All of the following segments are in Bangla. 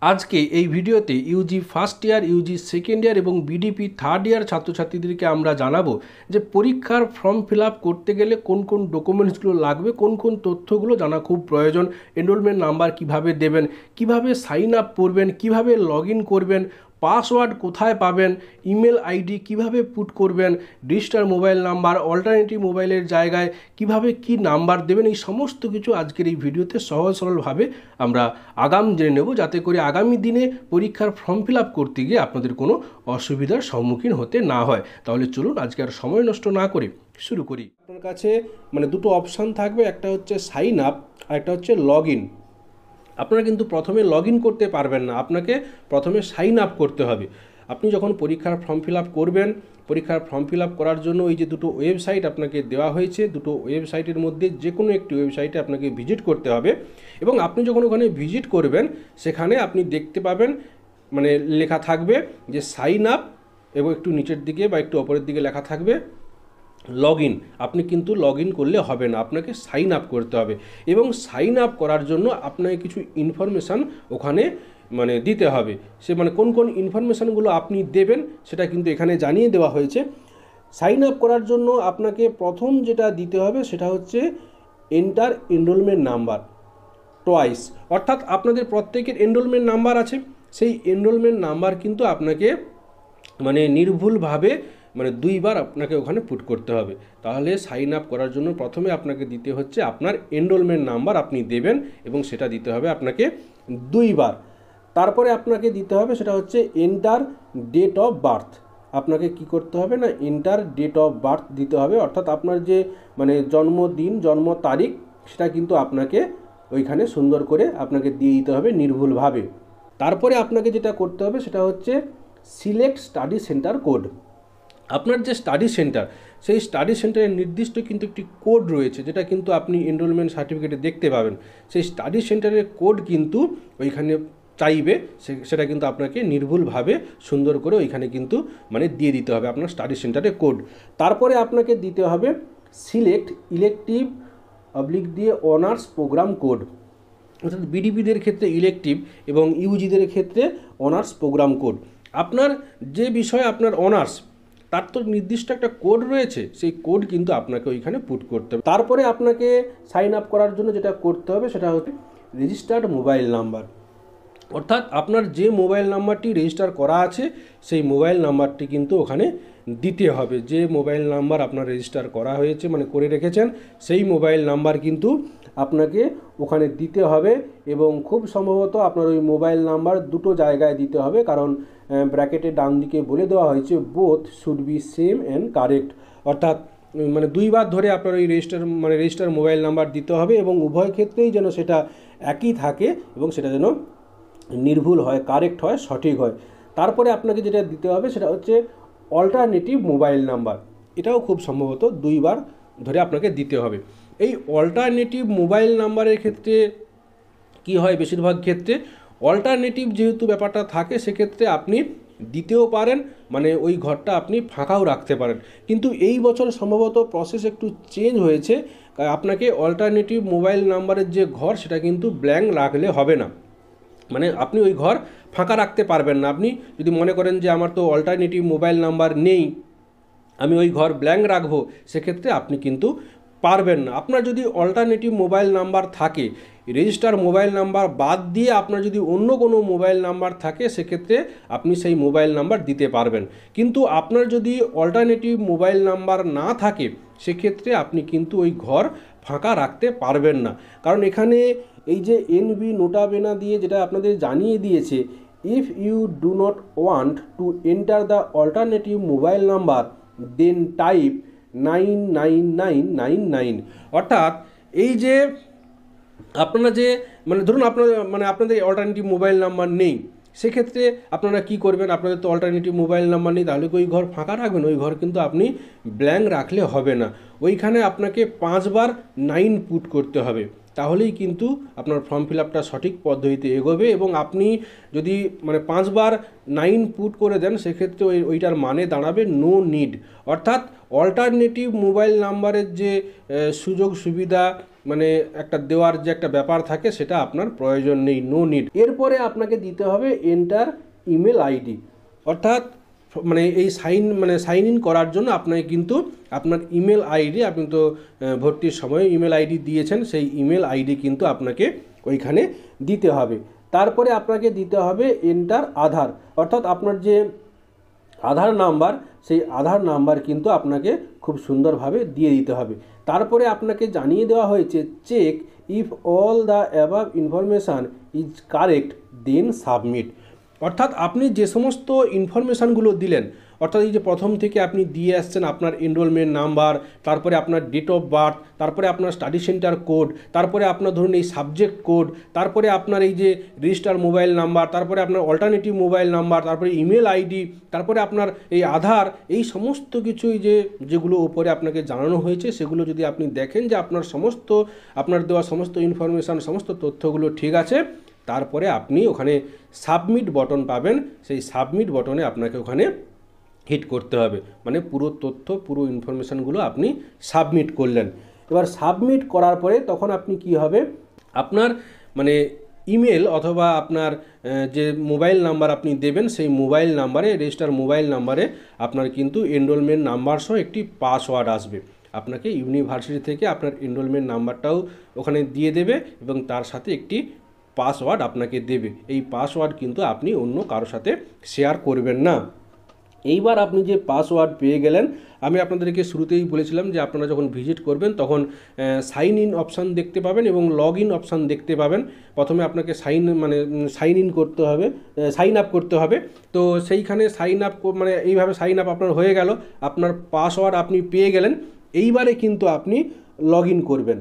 আজকে এই ভিডিওতে Yuji first year, Yuji second year এবং বিডিপি থার্ড ইয়ার ছাত্রছাত্রীদেরকে আমরা জানাবো যে পরীক্ষার ফর্ম ফিল আপ করতে গেলে কোন কোন ডকুমেন্টসগুলো লাগবে, কোন কোন তথ্যগুলো জানা খুব প্রয়োজন, এনরোলমেন্ট নাম্বার কিভাবে দেবেন, কিভাবে সাইন আপ করবেন, কিভাবে লগ ইন করবেন, পাসওয়ার্ড কোথায় পাবেন, ইমেল আইডি কিভাবে পুট করবেন, রেজিস্টার মোবাইল নাম্বার, অল্টারনেটিভ মোবাইলের জায়গায় কিভাবে কি নাম্বার দেবেন, এই সমস্ত কিছু আজকের এই ভিডিওতে সহজ সরলভাবে আমরা আগাম জেনে নেব, যাতে করে আগামী দিনে পরীক্ষার ফর্ম ফিল আপ করতে গিয়ে আপনাদের কোনো অসুবিধার সম্মুখীন হতে না হয়। তাহলে চলুন আজকে আর সময় নষ্ট না করে শুরু করি। আপনার কাছে দুটো অপশান থাকবে, একটা হচ্ছে সাইন আপ আর একটা হচ্ছে লগ ইন। আপনারা কিন্তু প্রথমে লগ ইন করতে পারবেন না, আপনাকে প্রথমে সাইন আপ করতে হবে। আপনি যখন পরীক্ষার ফর্ম ফিল আপ করবেন, পরীক্ষার ফর্ম ফিল আপ করার জন্য ওই যে দুটো ওয়েবসাইট আপনাকে দেওয়া হয়েছে, দুটো ওয়েবসাইটের মধ্যে যে কোনো একটি ওয়েবসাইটে আপনাকে ভিজিট করতে হবে। এবং আপনি যখন ওখানে ভিজিট করবেন, সেখানে আপনি দেখতে পাবেন লেখা থাকবে যে সাইন আপ, এবং একটু নিচের দিকে বা একটু ওপরের দিকে লেখা থাকবে লগ ইন। আপনি কিন্তু লগ ইন করলে হবে না, আপনাকে সাইন আপ করতে হবে। এবং সাইন আপ করার জন্য আপনাকে কিছু ইনফরমেশান ওখানে দিতে হবে। সে কোন কোন ইনফরমেশানগুলো আপনি দেবেন সেটা কিন্তু এখানে জানিয়ে দেওয়া হয়েছে। সাইন আপ করার জন্য আপনাকে প্রথম যেটা দিতে হবে সেটা হচ্ছে এন্টার এনরোলমেন্ট নাম্বার টোয়াইস। অর্থাৎ আপনাদের প্রত্যেকের এনরোলমেন্ট নাম্বার আছে, সেই এনরোলমেন্ট নাম্বার কিন্তু আপনাকে নির্ভুলভাবে দুইবার আপনাকে ওখানে পুট করতে হবে। তাহলে সাইন আপ করার জন্য প্রথমে আপনাকে দিতে হচ্ছে আপনার এনরোলমেন্ট নাম্বার আপনি দেবেন, এবং সেটা দিতে হবে আপনাকে দুইবার। তারপরে আপনাকে দিতে হবে সেটা হচ্ছে এন্টার ডেট অফ বার্থ। আপনাকে কি করতে হবে না, এন্টার ডেট অফ বার্থ দিতে হবে। অর্থাৎ আপনার যে জন্মদিন, জন্ম তারিখ, সেটা কিন্তু আপনাকে ওইখানে সুন্দর করে আপনাকে দিয়ে দিতে হবে নির্ভুলভাবে। তারপরে আপনাকে যেটা করতে হবে সেটা হচ্ছে সিলেক্ট স্টাডি সেন্টার কোড। আপনার যে স্টাডি সেন্টার, সেই স্টাডি সেন্টারের নির্দিষ্ট কিন্তু একটি কোড রয়েছে, যেটা কিন্তু আপনি এনরোলমেন্ট সার্টিফিকেটে দেখতে পাবেন। সেই স্টাডি সেন্টারের কোড কিন্তু ওইখানে চাইবে, সেটা কিন্তু আপনাকে নির্ভুলভাবে সুন্দর করে ওইখানে কিন্তু দিয়ে দিতে হবে আপনার স্টাডি সেন্টারের কোড। তারপরে আপনাকে দিতে হবে সিলেক্ট ইলেকটিভ অবলিক দিয়ে অনার্স প্রোগ্রাম কোড। অর্থাৎ বিডিপিদের ক্ষেত্রে ইলেকটিভ এবং ইউজিদের ক্ষেত্রে অনার্স প্রোগ্রাম কোড। আপনার যে বিষয়ে আপনার অনার্স, তার তো নির্দিষ্ট একটা কোড রয়েছে, সেই কোড কিন্তু আপনাকে ওইখানে পুট করতে হবে। তারপরে আপনাকে সাইন আপ করার জন্য যেটা করতে হবে সেটা হচ্ছে রেজিস্টার্ড মোবাইল নাম্বার। অর্থাৎ আপনার যে মোবাইল নাম্বারটি রেজিস্টার করা আছে, সেই মোবাইল নাম্বারটি কিন্তু ওখানে দিতে হবে। যে মোবাইল নাম্বার আপনার রেজিস্টার করা হয়েছে করে রেখেছেন, সেই মোবাইল নাম্বার কিন্তু আপনাকে ওখানে দিতে হবে। এবং খুব সম্ভবত আপনার ওই মোবাইল নাম্বার দুটো জায়গায় দিতে হবে, কারণ ব্র্যাকেটের ডান দিকে বলে দেওয়া হয়েছে both should be same and correct. অর্থাৎ দুইবার ধরে আপনার ওই রেজিস্টার মোবাইল নাম্বার দিতে হবে, এবং উভয় ক্ষেত্রেই যেন সেটা একই থাকে এবং সেটা যেন নির্ভুল হয়, কারেক্ট হয়, সঠিক হয়। তারপরে আপনাকে যেটা দিতে হবে সেটা হচ্ছে অল্টারনেটিভ মোবাইল নাম্বার। এটাও খুব সম্ভবত দুইবার ধরে আপনাকে দিতে হবে। এই অল্টারনেটিভ মোবাইল নাম্বারের ক্ষেত্রে কি হয়, বেশিরভাগ ক্ষেত্রে অল্টারনেটিভ যেহেতু ব্যাপারটা থাকে, সেক্ষেত্রে আপনি দিতেও পারেন, ওই ঘরটা আপনি ফাঁকাও রাখতে পারেন। কিন্তু এই বছর সম্ভবত প্রসেস একটু চেঞ্জ হয়েছে, আপনাকে অল্টারনেটিভ মোবাইল নাম্বারের যে ঘর, সেটা কিন্তু ব্ল্যাঙ্ক রাখলে হবে না। আপনি ওই ঘর ফাঁকা রাখতে পারবেন না। আপনি যদি মনে করেন যে আমার তো অল্টারনেটিভ মোবাইল নাম্বার নেই, আমি ওই ঘর ব্ল্যাঙ্ক রাখবো, সেক্ষেত্রে আপনি কিন্তু পারবেন না। আপনার যদি অল্টারনেটিভ মোবাইল নাম্বার থাকে, রেজিস্টার মোবাইল নাম্বার বাদ দিয়ে আপনার যদি অন্য কোনো মোবাইল নাম্বার থাকে, সেক্ষেত্রে আপনি সেই মোবাইল নাম্বার দিতে পারবেন। কিন্তু আপনার যদি অল্টারনেটিভ মোবাইল নাম্বার না থাকে, সেক্ষেত্রে আপনি কিন্তু ওই ঘর ফাঁকা রাখতে পারবেন না। কারণ এখানে এই যে এনবি নোটা বেনা দিয়ে যেটা আপনাদের জানিয়ে দিয়েছে, if you do not want to enter the alternative mobile number then type 99999। অর্থাৎ এই যে আপনারা যে ধরুন আপনাদের অল্টারনেটিভ মোবাইল নাম্বার নেই, সেক্ষেত্রে আপনারা কি করবেন, আপনাদের তো অল্টারনেটিভ মোবাইল নাম্বার নেই, তাহলে কি ওই ঘর ফাঁকা রাখবেন? ওই ঘর কিন্তু আপনি ব্ল্যাঙ্ক রাখলে হবে না। ওইখানে আপনাকে 5 বার 9 পুট করতে হবে, তাহলেই কিন্তু আপনার ফর্ম ফিল আপটা সঠিক পদ্ধতিতে এগোবে। এবং আপনি যদি 5 বার 9 পুট করে দেন, সেক্ষেত্রে ওইটার মানে দাঁড়াবে নো নিড। অর্থাৎ অল্টারনেটিভ মোবাইল নাম্বারের যে সুযোগ সুবিধা মানে একটা দেওয়ার যে একটা ব্যাপার থাকে সেটা আপনার প্রয়োজন নেই, নো নিড। এরপরে আপনাকে দিতে হবে এন্টার ইমেল আইডি, অর্থাৎ মানে এই সাইন ইন করার জন্য আপনাকে কিন্তু আপনার ইমেল আইডি, আপনি তো ভর্তির সময় ইমেল আইডি দিয়েছেন, সেই ইমেল আইডি কিন্তু আপনাকে ওইখানে দিতে হবে। তারপরে আপনাকে দিতে হবে এন্টার আধার, অর্থাৎ আপনার যে আধার নাম্বার, সেই আধার নাম্বার কিন্তু আপনাকে খুব সুন্দরভাবে দিয়ে দিতে হবে। তারপরে আপনাকে জানিয়ে দেওয়া হয়েছে check if all the above information is correct then submit, অর্থাৎ আপনি যে সমস্ত ইনফরমেশানগুলো দিলেন, অর্থাৎ এই যে প্রথম থেকে আপনি দিয়ে আসছেন আপনার এনরোলমেন্ট নাম্বার, তারপরে আপনার ডেট অফ বার্থ, তারপরে আপনার স্টাডি সেন্টার কোড, তারপরে আপনার ধরুন এই সাবজেক্ট কোড, তারপরে আপনার এই যে রেজিস্টার মোবাইল নাম্বার, তারপরে আপনার অল্টারনেটিভ মোবাইল নাম্বার, তারপরে ইমেল আইডি, তারপরে আপনার এই আধার, এই সমস্ত কিছুই যেগুলো উপরে আপনাকে জানানো হয়েছে, সেগুলো যদি আপনি দেখেন যে আপনার দেওয়া সমস্ত ইনফরমেশান, সমস্ত তথ্যগুলো ঠিক আছে, তারপরে আপনি ওখানে সাবমিট বটন পাবেন, সেই সাবমিট বটনে আপনাকে ওখানে হিট করতে হবে, মানে পুরো তথ্য, পুরো ইনফরমেশানগুলো আপনি সাবমিট করলেন। এবার সাবমিট করার পরে তখন আপনি কি হবে, আপনার মানে ইমেল অথবা আপনার যে মোবাইল নাম্বার আপনি দেবেন, সেই মোবাইল নাম্বারে, রেজিস্টার মোবাইল নাম্বারে আপনার কিন্তু এনরোলমেন্ট নাম্বার সহ একটি পাসওয়ার্ড আসবে। আপনাকে ইউনিভার্সিটি থেকে আপনার এনরোলমেন্ট নাম্বারটাও ওখানে দিয়ে দেবে এবং তার সাথে একটি পাসওয়ার্ড আপনাকে দেবে। এই পাসওয়ার্ড কিন্তু আপনি অন্য কারোর সাথে শেয়ার করবেন না। এইবার আপনি যে পাসওয়ার্ড পেয়ে গেলেন, আমি আপনাদেরকে শুরুতেই বলেছিলাম যে আপনারা যখন ভিজিট করবেন তখন সাইন ইন অপশান দেখতে পাবেন এবং লগ ইন অপশান দেখতে পাবেন। প্রথমে আপনাকে সাইন ইন করতে হবে, সাইন আপ করতে হবে। তো সেইখানে সাইন আপ মানে এইভাবে সাইন আপ আপনার হয়ে গেল, আপনার পাসওয়ার্ড আপনি পেয়ে গেলেন। এইবারে কিন্তু আপনি লগ ইন করবেন।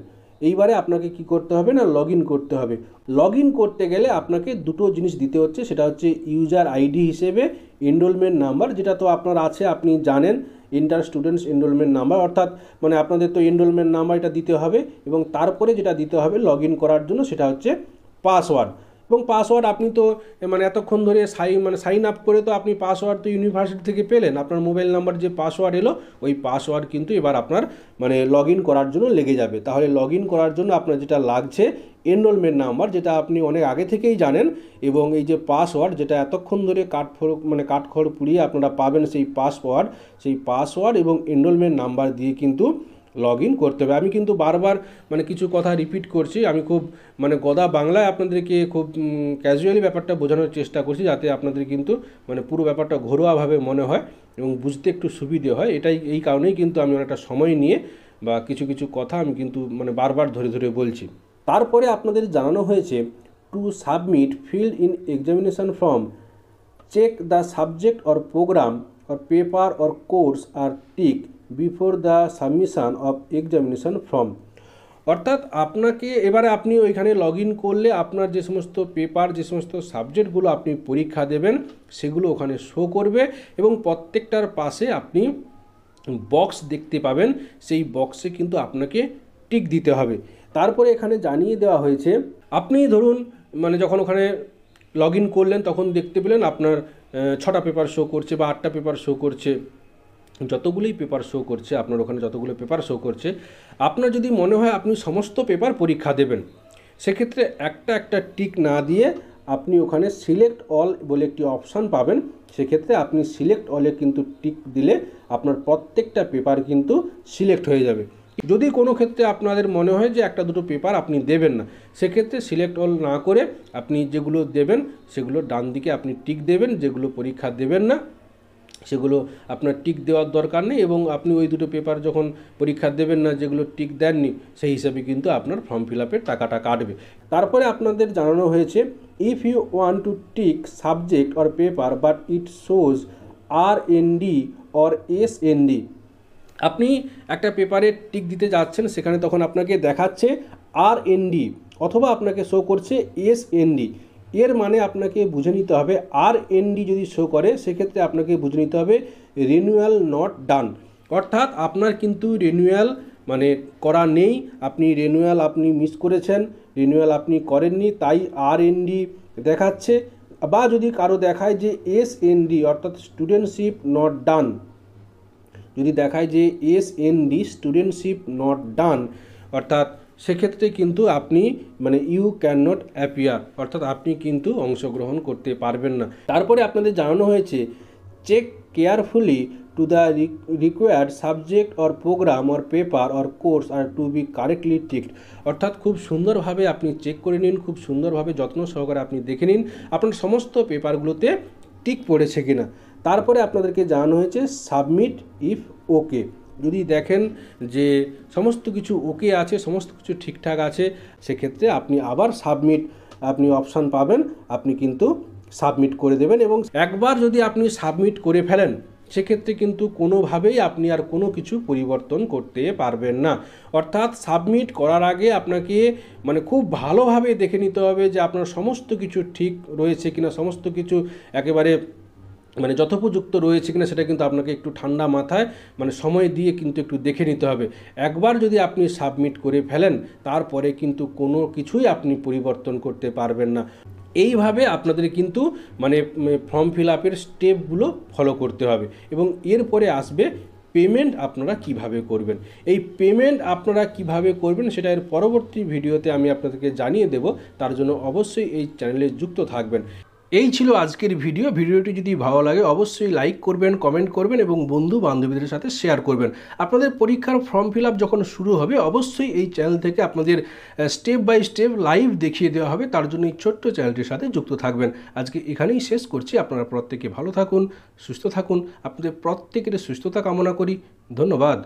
এইবারে আপনাকে কি করতে হবে না, লগ ইন করতে হবে। লগ ইন করতে গেলে আপনাকে দুটো জিনিস দিতে হচ্ছে, সেটা হচ্ছে ইউজার আইডি হিসেবে এনরোলমেন্ট নাম্বার, যেটা তো আপনার আছে, আপনি জানেন, ইন্টার স্টুডেন্টস এনরোলমেন্ট নাম্বার, অর্থাৎ মানে আপনাদের তো এনরোলমেন্ট নাম্বার এটা দিতে হবে। এবং তারপরে যেটা দিতে হবে লগ ইন করার জন্য, সেটা হচ্ছে পাসওয়ার্ড। এবং পাসওয়ার্ড আপনি তো মানে এতক্ষণ ধরে সাইন আপ করে তো আপনি পাসওয়ার্ড তো ইউনিভার্সিটি থেকে পেলেন, আপনার মোবাইল নাম্বার যে পাসওয়ার্ড এলো, ওই পাসওয়ার্ড কিন্তু এবার আপনার মানে লগ ইন করার জন্য লেগে যাবে। তাহলে লগ ইন করার জন্য আপনার যেটা লাগছে এনরোলমেন্ট নাম্বার, যেটা আপনি অনেক আগে থেকেই জানেন, এবং এই যে পাসওয়ার্ড, যেটা এতক্ষণ ধরে কাঠখড় পুড়িয়ে আপনারা পাবেন, সেই পাসওয়ার্ড এবং এনরোলমেন্ট নাম্বার দিয়ে কিন্তু লগ ইন করতে হবে। আমি কিন্তু বারবার মানে কিছু কথা রিপিট করছি, আমি খুব মানে গদা বাংলায় আপনাদেরকে খুব ক্যাজুয়ালি ব্যাপারটা বোঝানোর চেষ্টা করছি, যাতে আপনাদের কিন্তু মানে পুরো ব্যাপারটা ঘরোয়াভাবে মনে হয় এবং বুঝতে একটু সুবিধে হয়। এই কারণেই কিন্তু আমি অনেকটা সময় নিয়ে বা কিছু কথা আমি কিন্তু মানে বারবার ধরে বলছি। তারপরে আপনাদের জানানো হয়েছে to submit filled in examination form, check the subject or programme or paper or course আর tick before the submission of examination form, অর্থাৎ এবারে আপনি ওইখানে লগ ইন করলে আপনার যে সমস্ত পেপার, যে সমস্ত সাবজেক্টগুলো আপনি পরীক্ষা দেবেন, সেগুলো ওখানে শো করবে এবং প্রত্যেকটার পাশে আপনি বক্স দেখতে পাবেন, সেই বক্সে কিন্তু আপনাকে টিক দিতে হবে। তারপরে এখানে জানিয়ে দেওয়া হয়েছে, আপনি ধরুন মানে যখন ওখানে লগ ইন করলেন তখন দেখতে পেলেন আপনার 6টা পেপার শো করছে বা 8টা পেপার শো করছে, যতগুলোই পেপার শো করছে, আপনার ওখানে যতগুলো পেপার শো করছে, আপনার যদি মনে হয় আপনি সমস্ত পেপার পরীক্ষা দেবেন, সেক্ষেত্রে একটা টিক না দিয়ে আপনি ওখানে সিলেক্ট অল বলে একটি অপশান পাবেন। সেক্ষেত্রে আপনি সিলেক্ট অলে কিন্তু টিক দিলে আপনার প্রত্যেকটা পেপার কিন্তু সিলেক্ট হয়ে যাবে। যদি কোনো ক্ষেত্রে আপনাদের মনে হয় যে একটা দুটো পেপার আপনি দেবেন না, সেক্ষেত্রে সিলেক্ট অল না করে আপনি যেগুলো দেবেন সেগুলো ডান দিকে আপনি টিক দেবেন, যেগুলো পরীক্ষা দেবেন না সেগুলো আপনার টিক দেওয়ার দরকার নেই, এবং আপনি ওই দুটো পেপার যখন পরীক্ষা দেবেন না, যেগুলো টিক দেননি, সেই হিসাবে কিন্তু আপনার ফর্ম ফিল আপের টাকাটা কাটবে। তারপরে আপনাদের জানানো হয়েছে if you want to tick subject or paper but it shows RND or SND, আপনি একটা পেপারে টিক দিতে যাচ্ছেন, সেখানে তখন আপনাকে দেখাচ্ছে RND অথবা আপনাকে শো করছে SND, এর মানে আপনাকে বুঝে নিতে হবে RND যদি শো করে সেক্ষেত্রে আপনাকে বুঝে নিতে হবে রিনিউয়াল নট ডান, অর্থাৎ আপনার কিন্তু রিনিউয়াল মানে করা নেই, আপনি মিস করেছেন, রিনিউয়াল আপনি করেননি, তাই RND দেখাচ্ছে। বা যদি কারো দেখায় যে SND অর্থাৎ স্টুডেন্টশিপ নট ডান, যদি দেখায় যে SND স্টুডেন্টশিপ নট ডান, অর্থাৎ সেক্ষেত্রে কিন্তু আপনি মানে ইউ ক্যান নট অ্যাপিয়ার, অর্থাৎ আপনি কিন্তু অংশগ্রহণ করতে পারবেন না। তারপরে আপনাদের জানানো হয়েছে check carefully to the required subject or programme or paper or course আর টু বি কারেক্টলি টিকড, অর্থাৎ খুব সুন্দরভাবে আপনি চেক করে নিন, খুব সুন্দরভাবে যত্ন সহকারে আপনি দেখে নিন আপনার সমস্ত পেপারগুলোতে টিক পড়েছে কিনা। তারপরে আপনাদেরকে জানানো হয়েছে সাবমিট ইফ ওকে, যদি দেখেন যে সমস্ত কিছু ওকে আছে, সমস্ত কিছু ঠিকঠাক আছে, সেক্ষেত্রে আপনি আবার সাবমিট আপনি অপশান পাবেন, আপনি কিন্তু সাবমিট করে দেবেন। এবং একবার যদি আপনি সাবমিট করে ফেলেন সেক্ষেত্রে কিন্তু কোনোভাবেই আপনি আর কোনো কিছু পরিবর্তন করতে পারবেন না। অর্থাৎ সাবমিট করার আগে আপনাকে মানে খুব ভালোভাবে দেখে নিতে হবে যে আপনার সমস্ত কিছু ঠিক রয়েছে কিনা, সমস্ত কিছু একেবারে মানে যথোপযুক্ত রয়েছে কিনা, সেটা কিন্তু আপনাকে একটু ঠান্ডা মাথায় মানে সময় দিয়ে কিন্তু একটু দেখে নিতে হবে। একবার যদি আপনি সাবমিট করে ফেলেন তারপরে কিন্তু কোনো কিছুই আপনি পরিবর্তন করতে পারবেন না। এইভাবে আপনাদের কিন্তু মানে ফর্ম ফিল আপের স্টেপগুলো ফলো করতে হবে। এবং এরপরে আসবে পেমেন্ট আপনারা কিভাবে করবেন। এই পেমেন্ট আপনারা কিভাবে করবেন সেটা এর পরবর্তী ভিডিওতে আমি আপনাদেরকে জানিয়ে দেব, তার জন্য অবশ্যই এই চ্যানেলে যুক্ত থাকবেন। এই ছিল আজকের ভিডিওটি যদি ভালো লাগে অবশ্যই লাইক করবেন, কমেন্ট করবেন এবং বন্ধু বান্ধবীদের সাথে শেয়ার করবেন। আপনাদের পরীক্ষার ফর্ম ফিল আপ যখন শুরু হবে অবশ্যই এই চ্যানেল থেকে আপনাদের স্টেপ বাই স্টেপ লাইভ দেখিয়ে দেওয়া হবে, তার জন্য এই ছোট্ট চ্যানেলটির সাথে যুক্ত থাকবেন। আজকে এখানেই শেষ করছি। আপনারা প্রত্যেকে ভালো থাকুন, সুস্থ থাকুন, আপনাদের প্রত্যেকের সুস্থতা কামনা করি। ধন্যবাদ।